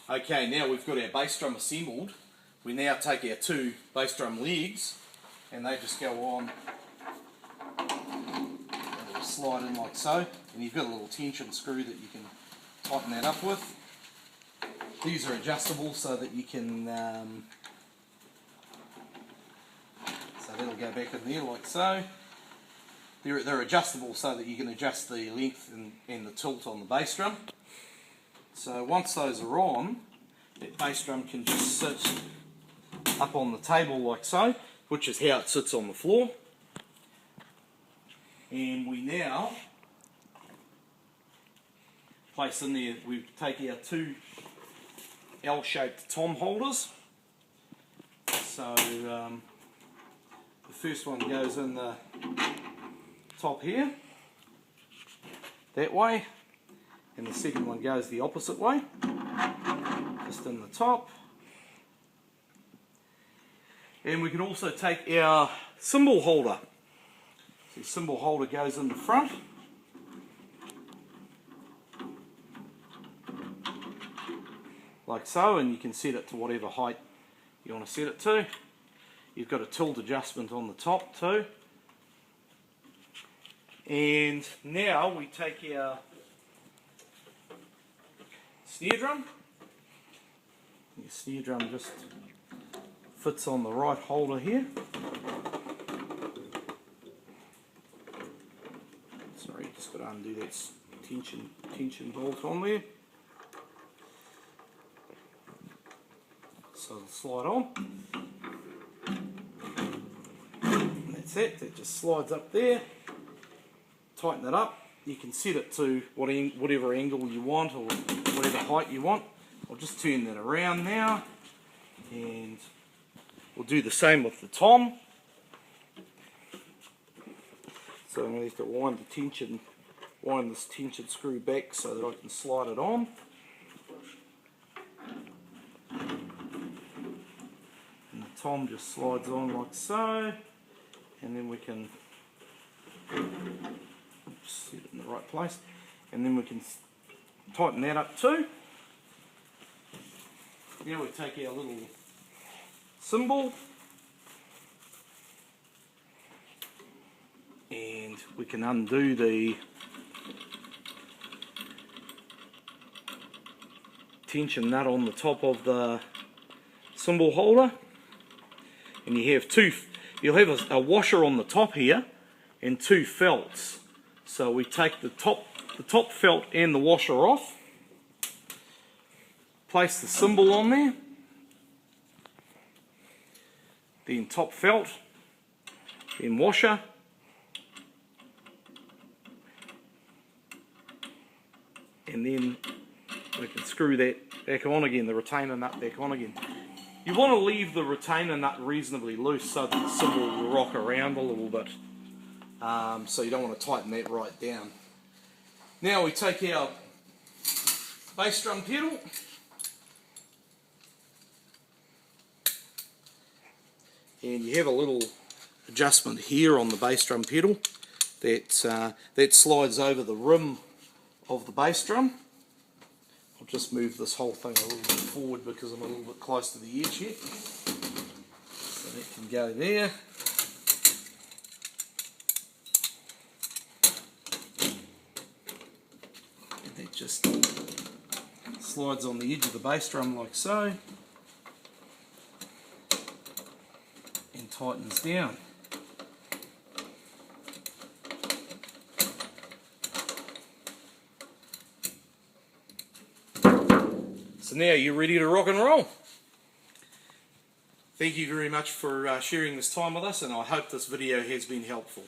Okay, now we've got our bass drum assembled. We now take our two bass drum legs and they just go on and they'll slide in like so, and you've got a little tension screw that you can tighten that up with. These are adjustable so that you can so that'll go back in there like so. They're adjustable so that you can adjust the length and the tilt on the bass drum. So once those are on, that bass drum can just sit up on the table like so, which is how it sits on the floor. And we now place in there, we take our two L-shaped tom holders. So the first one goes in the top here, that way, and the second one goes the opposite way, just in the top. And we can also take our cymbal holder. So the cymbal holder goes in the front. Like so, and you can set it to whatever height you want to set it to. You've got a tilt adjustment on the top too. And now we take our snare drum. Your snare drum just fits on the right holder here. Sorry, just got to undo that tension bolt on there. So it'll slide on. And that's it, that just slides up there. Tighten it up. You can set it to whatever angle you want or whatever height you want. I'll just turn that around now, and we'll do the same with the tom. So I'm going to have to wind this tension screw back so that I can slide it on. And the tom just slides on like so, and then we can set it in the right place, and then we can tighten that up too. Now we take our little cymbal and we can undo the tension nut on the top of the cymbal holder, and you'll have a washer on the top here and two felts. So we take the top felt and the washer off, place the cymbal on there, then top felt, then washer, and then we can screw that back on again, the retainer nut back on again. You want to leave the retainer nut reasonably loose so that the cymbal will rock around a little bit. So you don't want to tighten that right down. Now we take our bass drum pedal, and you have a little adjustment here on the bass drum pedal that slides over the rim of the bass drum. I'll just move this whole thing a little bit forward because I'm a little bit close to the edge here. So that can go there. That just slides on the edge of the bass drum like so, and tightens down. So now you're ready to rock and roll. Thank you very much for sharing this time with us, and I hope this video has been helpful.